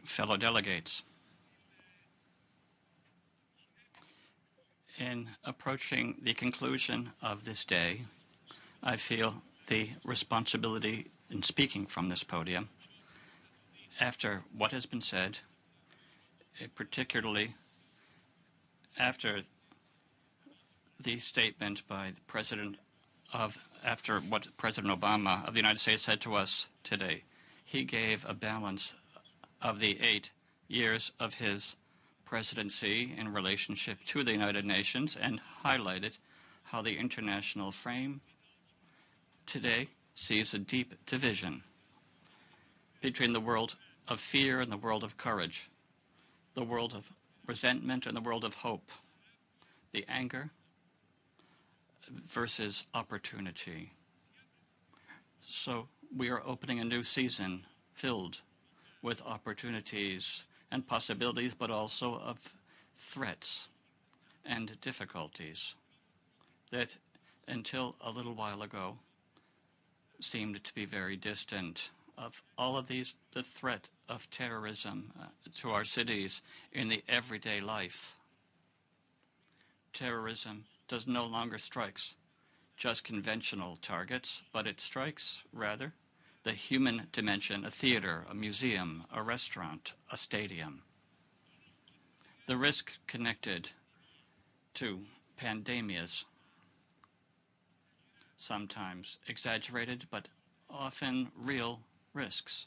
fellow delegates. In approaching the conclusion of this day, I feel the responsibility in speaking from this podium after what has been said, particularly after the statement by the President after what President Obama of the United States said to us today. He gave a balance of the 8 years of his presidency in relationship to the United Nations and highlighted how the international frame today sees a deep division between the world of fear and the world of courage, the world of resentment and the world of hope, the anger versus opportunity. So we are opening a new season filled with opportunities and possibilities, but also of threats and difficulties that until a little while ago seemed to be very distant. Of all of these, the threat of terrorism to our cities in the everyday life. Terrorism does no longer strikes just conventional targets, but it strikes, rather, the human dimension, a theater, a museum, a restaurant, a stadium. The risk connected to pandemias, sometimes exaggerated, but often real risks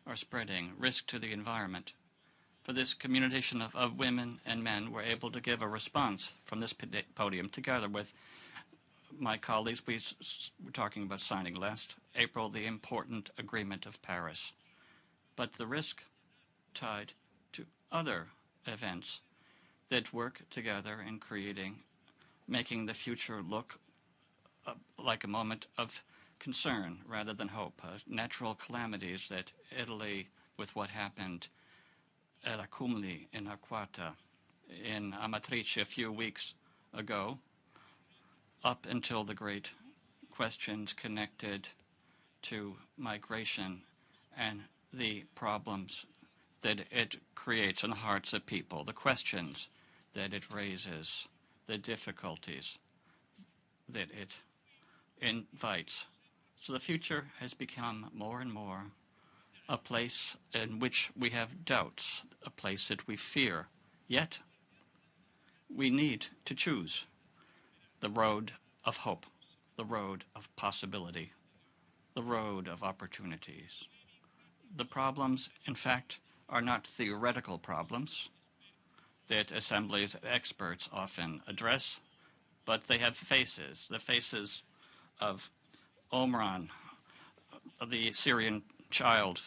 are spreading, risk to the environment. For this communication of women and men, we're able to give a response from this podium together with my colleagues. We were talking about signing last April the important Agreement of Paris. But the risk tied to other events that work together in making the future look like a moment of concern rather than hope. Natural calamities that Italy, with what happened at Accumuli in Arquata, in Amatrice a few weeks ago, up until the great questions connected to migration and the problems that it creates in the hearts of people, the questions that it raises, the difficulties that it invites. So the future has become more and more a place in which we have doubts, a place that we fear. Yet, we need to choose the road of hope, the road of possibility, the road of opportunities. The problems, in fact, are not theoretical problems that assemblies of experts often address, but they have faces, the faces of Omran, the Syrian child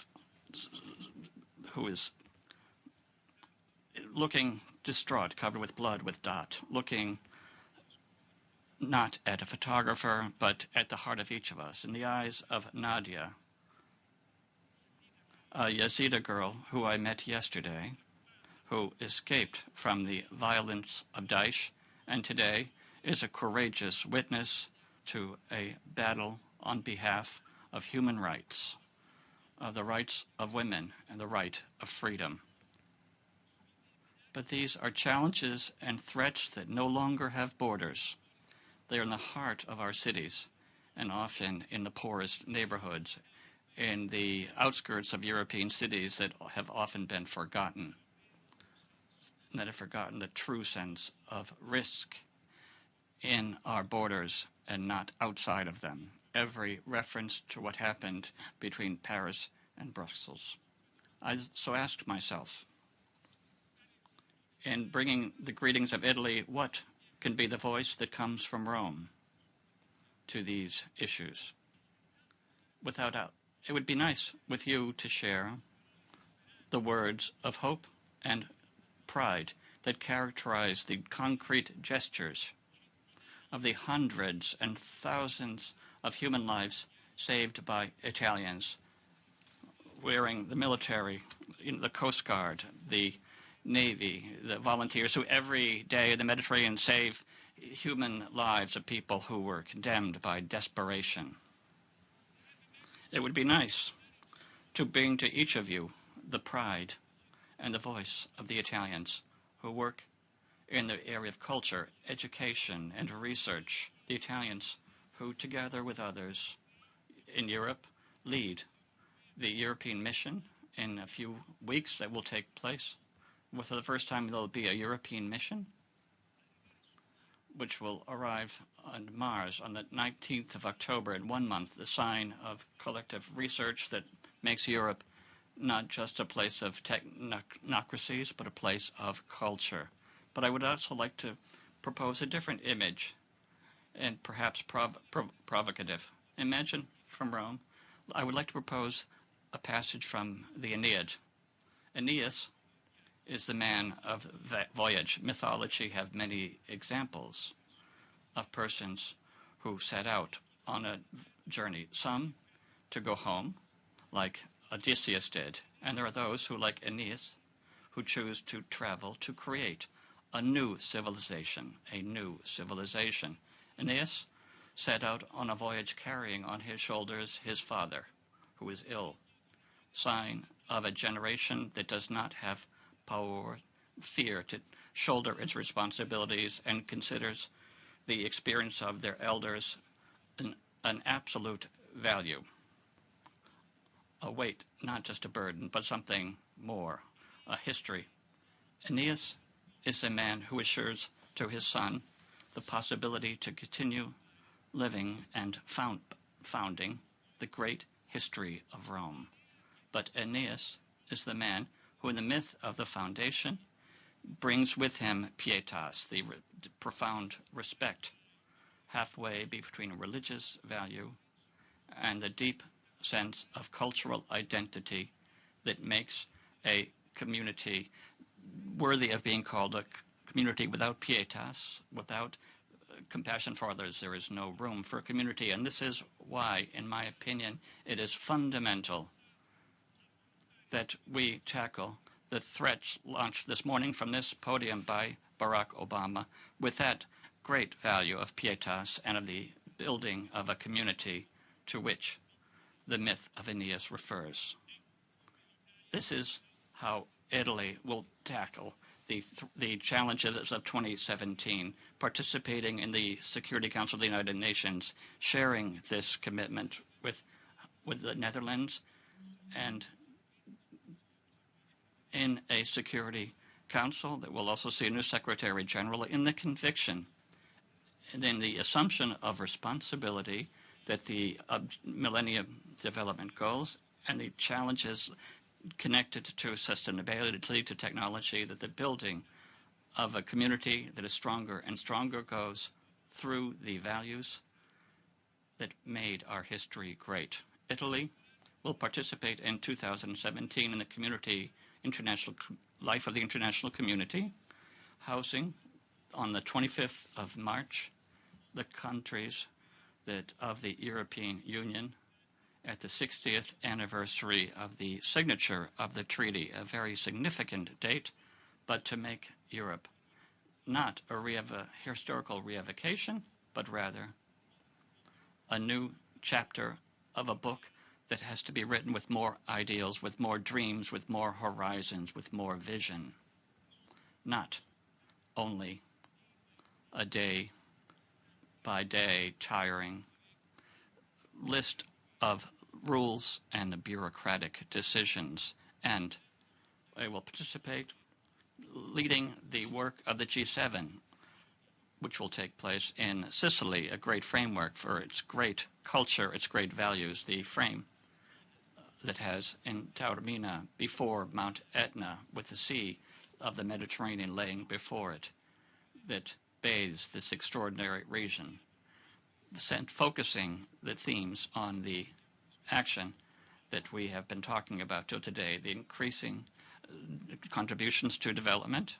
who is looking distraught, covered with blood, with dot, looking not at a photographer, but at the heart of each of us, in the eyes of Nadia, a Yazidi girl who I met yesterday, who escaped from the violence of Daesh, and today is a courageous witness to a battle on behalf of human rights, the rights of women and the right of freedom. But these are challenges and threats that no longer have borders. They are in the heart of our cities and often in the poorest neighborhoods, in the outskirts of European cities that have often been forgotten, that have forgotten the true sense of risk in our borders and not outside of them. Every reference to what happened between Paris and Brussels. I so asked myself, in bringing the greetings of Italy, what can be the voice that comes from Rome to these issues? Without doubt, it would be nice with you to share the words of hope and pride that characterize the concrete gestures of the hundreds and thousands of human lives saved by Italians wearing the military, the Coast Guard, the Navy, the volunteers who every day in the Mediterranean save human lives of people who were condemned by desperation. It would be nice to bring to each of you the pride and the voice of the Italians who work in the area of culture, education, and research, the Italians who, together with others in Europe, lead the European mission in a few weeks that will take place. For the first time, there will be a European mission which will arrive on Mars on the 19th of October in 1 month, the sign of collective research that makes Europe not just a place of technocracies, but a place of culture. But I would also like to propose a different image, and perhaps provocative. Imagine from Rome. I would like to propose a passage from the Aeneid. Aeneas is the man of voyage. Mythology have many examples of persons who set out on a journey, some to go home, like Odysseus did, and there are those who, like Aeneas, who choose to travel to create a new civilization, Aeneas set out on a voyage carrying on his shoulders his father, who is ill, sign of a generation that does not have power, fear to shoulder its responsibilities, and considers the experience of their elders an absolute value, a weight, not just a burden, but something more, a history. Aeneas is a man who assures to his son the possibility to continue living and founding the great history of Rome. But Aeneas is the man who, in the myth of the foundation, brings with him pietas, the profound respect, halfway between religious value and the deep sense of cultural identity that makes a community worthy of being called a community. Without pietas, without compassion for others, there is no room for a community. And this is why, in my opinion, it is fundamental that we tackle the threats launched this morning from this podium by Barack Obama with that great value of pietas and of the building of a community to which the myth of Aeneas refers. This is how Italy will tackle the challenges of 2017, participating in the Security Council of the United Nations, sharing this commitment with the Netherlands, and in a Security Council that will also see a new Secretary General, in the conviction and in the assumption of responsibility that the Millennium Development Goals and the challenges connected to sustainability, to technology, that the building of a community that is stronger and stronger goes through the values that made our history great. Italy will participate in 2017 in the international life of the international community, housing on the 25th of March the countries of the European Union at the 60th anniversary of the signature of the treaty, a very significant date, but to make Europe not a historical reification, but rather a new chapter of a book that has to be written with more ideals, with more dreams, with more horizons, with more vision. Not only a day-by-day tiring list of rules and bureaucratic decisions. And I will participate leading the work of the G7, which will take place in Sicily, a great framework for its great culture, its great values, the frame that has in Taormina before Mount Etna, with the sea of the Mediterranean laying before it, that bathes this extraordinary region, focusing the themes on the action that we have been talking about till today, the increasing contributions to development,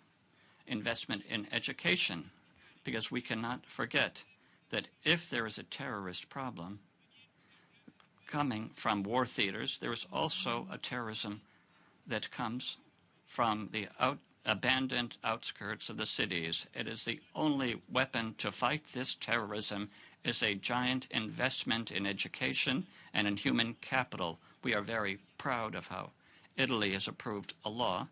investment in education, because we cannot forget that if there is a terrorist problem coming from war theaters, there is also a terrorism that comes from the abandoned outskirts of the cities. It is the only weapon to fight this terrorism is a giant investment in education and in human capital. We are very proud of how Italy has approved a law,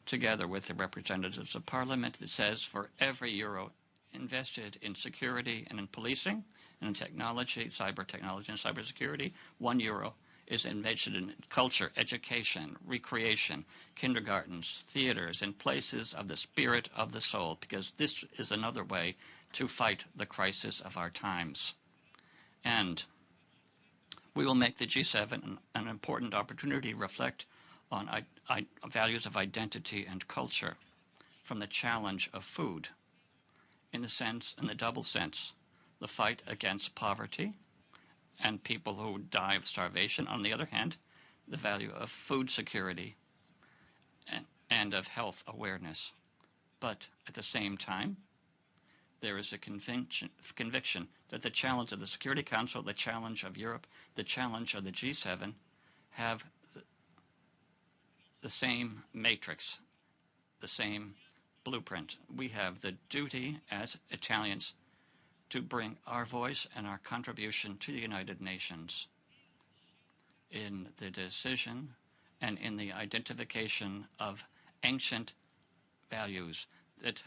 together with the representatives of parliament, that says for every euro invested in security and in policing and in technology, cyber technology and cybersecurity, €1 is invested in culture, education, recreation, kindergartens, theaters, and places of the spirit of the soul, because this is another way to fight the crisis of our times. And we will make the G7 an important opportunity to reflect on values of identity and culture, from the challenge of food, in the double sense, the fight against poverty and people who die of starvation. On the other hand, the value of food security and of health awareness. But at the same time, there is a conviction that the challenge of the Security Council, the challenge of Europe, the challenge of the G7 have the same matrix, the same blueprint. We have the duty as Italians to bring our voice and our contribution to the United Nations in the decision and in the identification of ancient values, that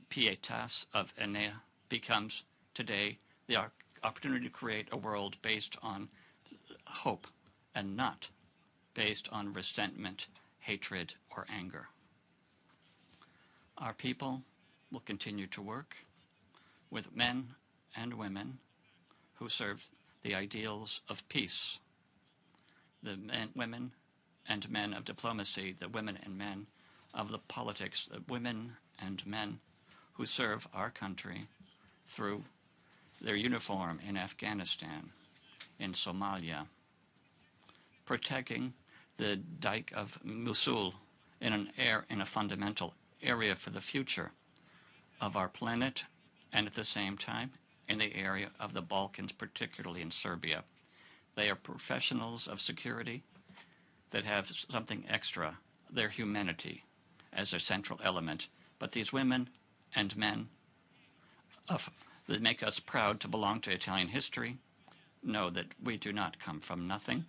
pietas of Enea becomes today the opportunity to create a world based on hope and not based on resentment, hatred, or anger. Our people will continue to work with men and women who serve the ideals of peace, the women and men of diplomacy, the women and men of the politics, the women and men who serve our country through their uniform in Afghanistan, in Somalia, protecting the Dike of Mosul in a fundamental area for the future of our planet, and at the same time in the area of the Balkans, particularly in Serbia. They are professionals of security that have something extra, their humanity, as their central element. But these women and men that make us proud to belong to Italian history know that we do not come from nothing.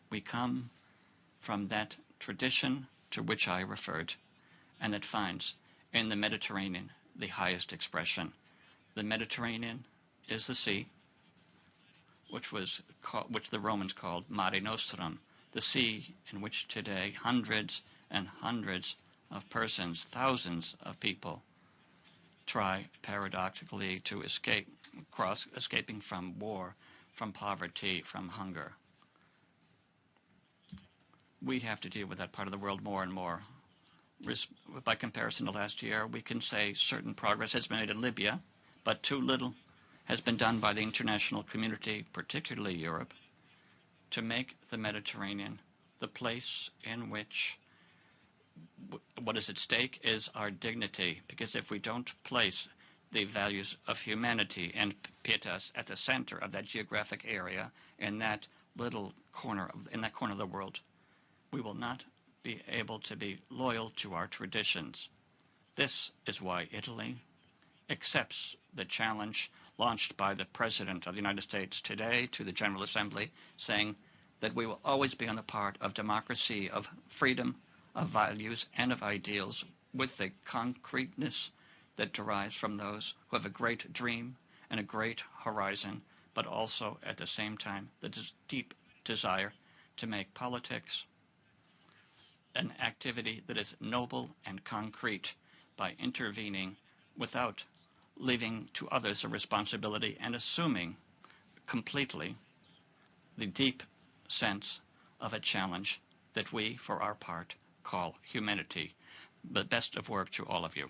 We come from that tradition to which I referred, and that finds in the Mediterranean the highest expression. The Mediterranean is the sea, which the Romans called Mare Nostrum, the sea in which today hundreds and hundreds of persons, thousands of people, try paradoxically to escaping from war, from poverty, from hunger. We have to deal with that part of the world more and more. By comparison to last year, we can say certain progress has been made in Libya, but too little has been done by the international community, particularly Europe, to make the Mediterranean the place in which what is at stake is our dignity. Because if we don't place the values of humanity and pietas at the center of that geographic area, in that corner of the world, we will not be able to be loyal to our traditions. This is why Italy accepts the challenge launched by the President of the United States today to the General Assembly, saying that we will always be on the part of democracy, of freedom, of values, and of ideals, with the concreteness that derives from those who have a great dream and a great horizon, but also at the same time the deep desire to make politics an activity that is noble and concrete, by intervening without leaving to others a responsibility and assuming completely the deep sense of a challenge that we, for our part, call humanity. But best of work to all of you.